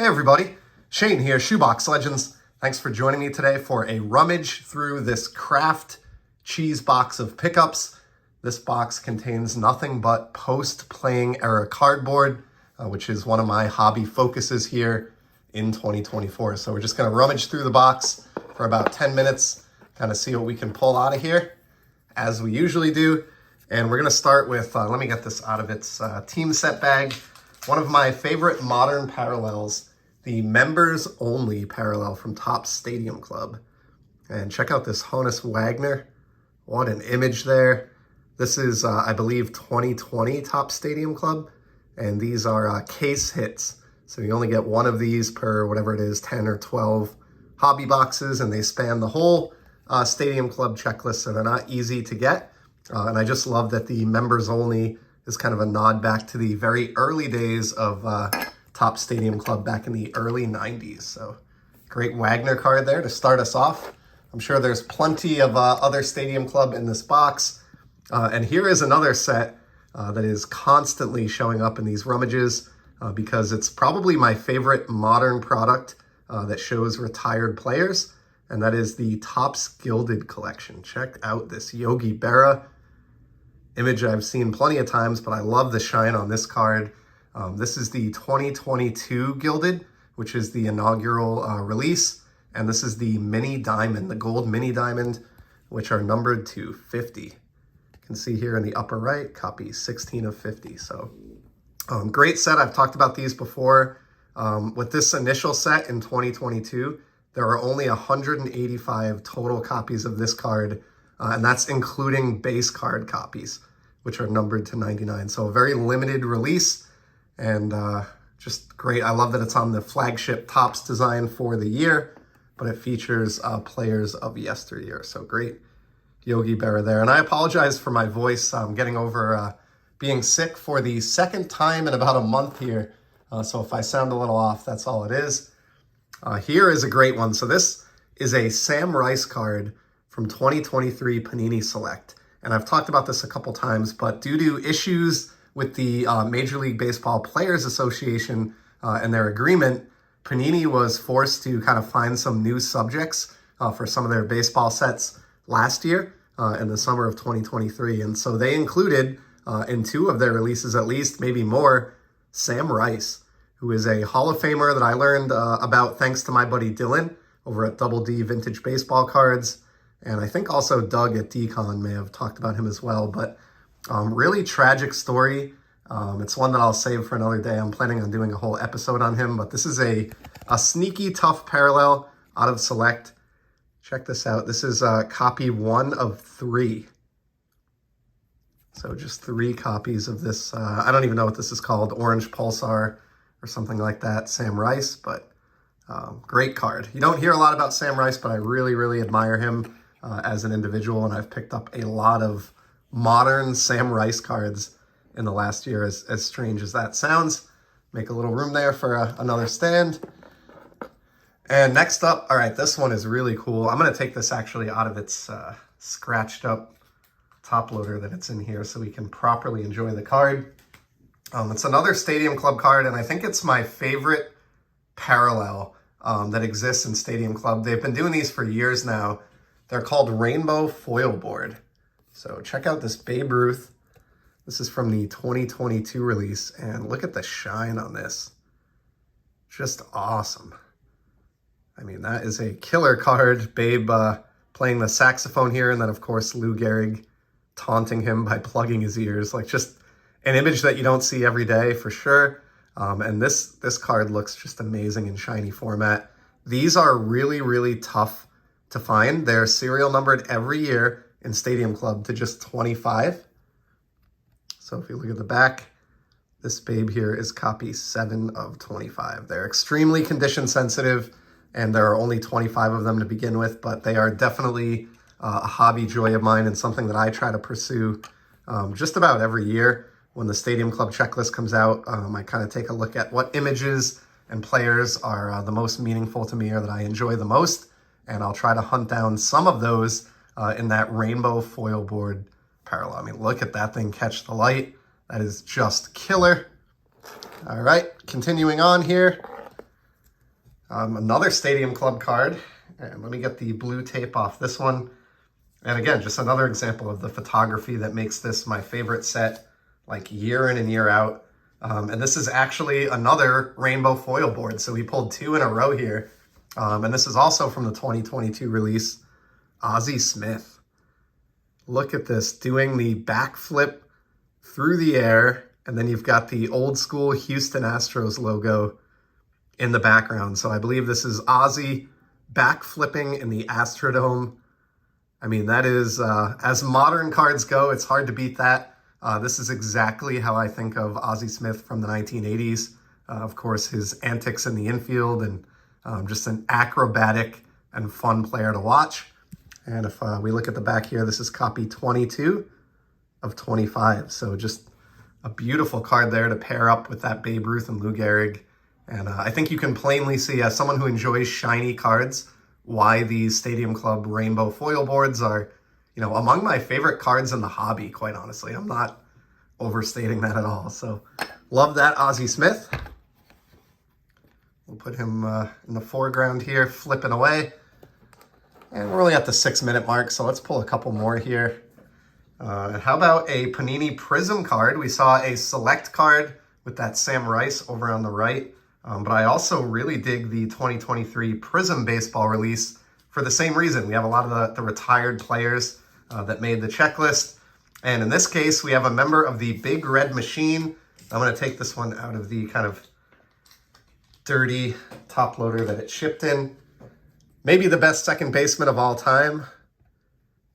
Hey everybody, Shane here, Shoebox Legends. Thanks for joining me today for a rummage through this craft cheese box of pickups. This box contains nothing but post-playing era cardboard, which is one of my hobby focuses here in 2024. So we're just gonna rummage through the box for about 10 minutes, kind of see what we can pull out of here, as we usually do. And we're gonna start with, let me get this out of its team set bag. One of my favorite modern parallels, the members only parallel from Topps Stadium Club. And check out this Honus Wagner. What an image there. This is, I believe, 2020 Topps Stadium Club. And these are case hits. So you only get one of these per whatever it is, 10 or 12 hobby boxes, and they span the whole Stadium Club checklist, so they're not easy to get. And I just love that the members only is kind of a nod back to the very early days of Topps Stadium Club back in the early 90s. So great Wagner card there to start us off. I'm sure there's plenty of other Stadium Club in this box. And here is another set that is constantly showing up in these rummages because it's probably my favorite modern product that shows retired players, and that is the Topps Gilded Collection. Check out this Yogi Berra image I've seen plenty of times, but I love the shine on this card. This is the 2022 Gilded, which is the inaugural release. And this is the mini diamond, the gold mini diamond, which are numbered to 50. You can see here in the upper right, copy 16 of 50. So great set. I've talked about these before. With this initial set in 2022, there are only 185 total copies of this card. And that's including base card copies, which are numbered to 99. So a very limited release. And just great. I love that it's on the flagship Topps design for the year, but it features players of yesteryear. So great Yogi Berra there. And I apologize for my voice. I'm getting over being sick for the second time in about a month here. So if I sound a little off, that's all it is. Here is a great one. So this is a Sam Rice card from 2023 Panini Select. And I've talked about this a couple times, but due to issues with the Major League Baseball Players Association and their agreement, Panini was forced to kind of find some new subjects for some of their baseball sets last year in the summer of 2023. And so they included in two of their releases, at least, maybe more, Sam Rice, who is a Hall of Famer that I learned about thanks to my buddy Dylan over at Double D Vintage Baseball Cards. And I think also Doug at Decon may have talked about him as well. But really tragic story. It's one that I'll save for another day. I'm planning on doing a whole episode on him. But this is a sneaky tough parallel out of Select. Check this out. This is copy 1 of 3. So just 3 copies of this. I don't even know what this is called. Orange Pulsar or something like that. Sam Rice, but great card. You don't hear a lot about Sam Rice, but I really, really admire him as an individual. And I've picked up a lot of modern Sam Rice cards in the last year, as strange as that sounds. Make a little room there for another stand. And next up, all right, this one is really cool. I'm going to take this actually out of its scratched up top loader that it's in here so we can properly enjoy the card. It's another Stadium Club card, and I think it's my favorite parallel that exists in Stadium Club. They've been doing these for years now. They're called Rainbow Foil Board. So check out this Babe Ruth. This is from the 2022 release, and look at the shine on this. Just awesome. I mean, that is a killer card. Babe playing the saxophone here, and then, of course, Lou Gehrig taunting him by plugging his ears. Like, just an image that you don't see every day, for sure. And this card looks just amazing in shiny format. These are really, really tough to find. They're serial numbered every year in Stadium Club to just 25. So if you look at the back, this Babe here is copy 7 of 25. They're extremely condition sensitive, and there are only 25 of them to begin with, but they are definitely a hobby joy of mine and something that I try to pursue just about every year. When the Stadium Club checklist comes out, I kind of take a look at what images and players are the most meaningful to me or that I enjoy the most, and I'll try to hunt down some of those in that Rainbow Foil Board parallel. I mean, look at that thing catch the light. That is just killer. All right, continuing on here. Another Stadium Club card. And let me get the blue tape off this one. And again, just another example of the photography that makes this my favorite set, like year in and year out. And this is actually another rainbow foil board. So we pulled two in a row here. And this is also from the 2022 release, Ozzie Smith. Look at this, doing the backflip through the air. And then you've got the old school Houston Astros logo in the background. So I believe this is Ozzie backflipping in the Astrodome. I mean, that is, as modern cards go, it's hard to beat that. This is exactly how I think of Ozzie Smith from the 1980s. Of course, his antics in the infield and just an acrobatic and fun player to watch. And if we look at the back here, this is copy 22 of 25. So just a beautiful card there to pair up with that Babe Ruth and Lou Gehrig. And I think you can plainly see, as someone who enjoys shiny cards, why these Stadium Club rainbow foil boards are, you know, among my favorite cards in the hobby, quite honestly. I'm not overstating that at all. So love that Ozzie Smith. We'll put him in the foreground here, flipping away. And we're only at the 6-minute mark, so let's pull a couple more here. How about a Panini Prism card? We saw a select card with that Sam Rice over on the right. But I also really dig the 2023 Prism baseball release for the same reason. We have a lot of the retired players that made the checklist. And in this case, we have a member of the Big Red Machine. I'm going to take this one out of the kind of dirty top loader that it shipped in. Maybe the best second baseman of all time.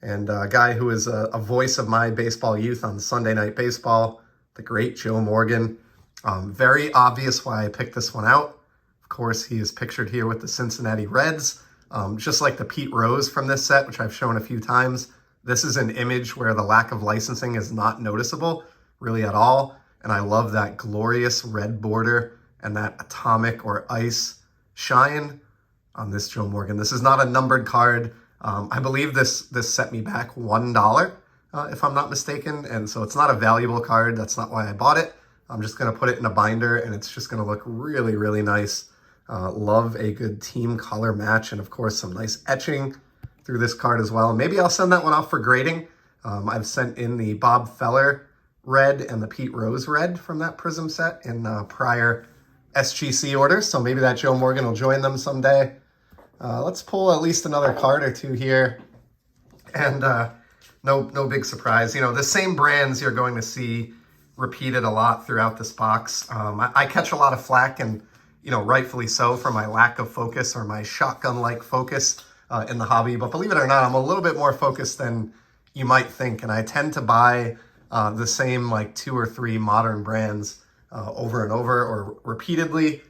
And a guy who is a voice of my baseball youth on Sunday Night Baseball, the great Joe Morgan. Very obvious why I picked this one out. Of course, he is pictured here with the Cincinnati Reds, just like the Pete Rose from this set, which I've shown a few times. This is an image where the lack of licensing is not noticeable, really at all. And I love that glorious red border and that atomic or ice shine on this Joe Morgan. This is not a numbered card. I believe this set me back $1, if I'm not mistaken. And so it's not a valuable card. That's not why I bought it. I'm just going to put it in a binder, and it's just going to look really, really nice. Love a good team color match, and of course some nice etching through this card as well. Maybe I'll send that one off for grading. I've sent in the Bob Feller red and the Pete Rose red from that Prism set in prior SGC orders, so maybe that Joe Morgan will join them someday. Let's pull at least another card or two here, and no big surprise. You know, the same brands you're going to see repeated a lot throughout this box. I catch a lot of flack, and you know, rightfully so, for my lack of focus or my shotgun-like focus in the hobby. But believe it or not, I'm a little bit more focused than you might think, and I tend to buy the same like 2 or 3 modern brands over and over or repeatedly.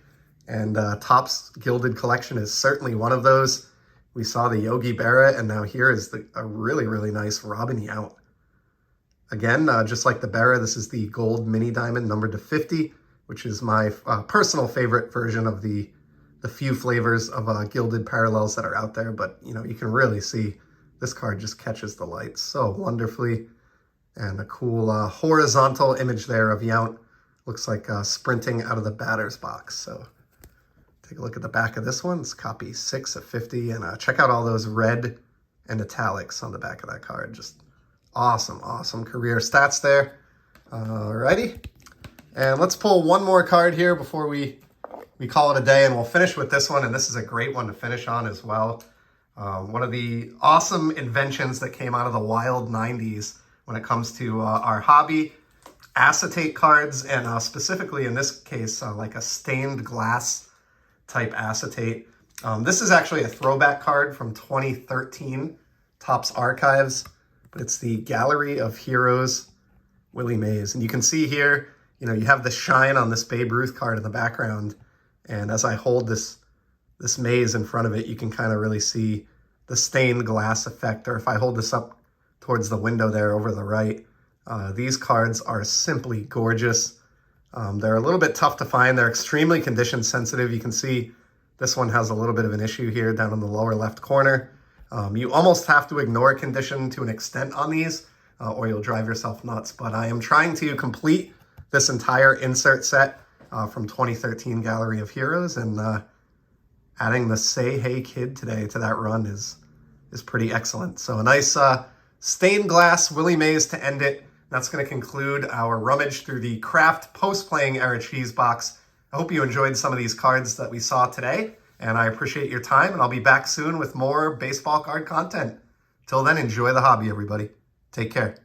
And Topps Gilded Collection is certainly one of those. We saw the Yogi Berra, and now here is a really, really nice Robin Yount. Again, just like the Berra, this is the gold mini diamond numbered to 50, which is my personal favorite version of the few flavors of gilded parallels that are out there. But, you know, you can really see this card just catches the light so wonderfully. And a cool horizontal image there of Yount. Looks like sprinting out of the batter's box. So take a look at the back of this one. It's copy 6 of 50. And check out all those red and italics on the back of that card. Just awesome career stats there. Alrighty. And let's pull one more card here before we call it a day, and we'll finish with this one. And this is a great one to finish on as well. One of the awesome inventions that came out of the wild 90s when it comes to our hobby, acetate cards, and specifically in this case, like a stained glass type acetate. This is actually a throwback card from 2013, Topps Archives. But it's the Gallery of Heroes, Willie Mays. And you can see here, you know, you have the shine on this Babe Ruth card in the background. And as I hold this Mays in front of it, you can kind of really see the stained glass effect. Or if I hold this up towards the window there over the right, these cards are simply gorgeous. They're a little bit tough to find. They're extremely condition sensitive. You can see this one has a little bit of an issue here down in the lower left corner. You almost have to ignore condition to an extent on these, or you'll drive yourself nuts. But I am trying to complete this entire insert set from 2013 Gallery of Heroes, and adding the Say Hey Kid today to that run is pretty excellent. So a nice stained glass Willie Mays to end it. That's going to conclude our rummage through the Kraft post-playing era cheese box. I hope you enjoyed some of these cards that we saw today, and I appreciate your time, and I'll be back soon with more baseball card content. Till then, enjoy the hobby, everybody. Take care.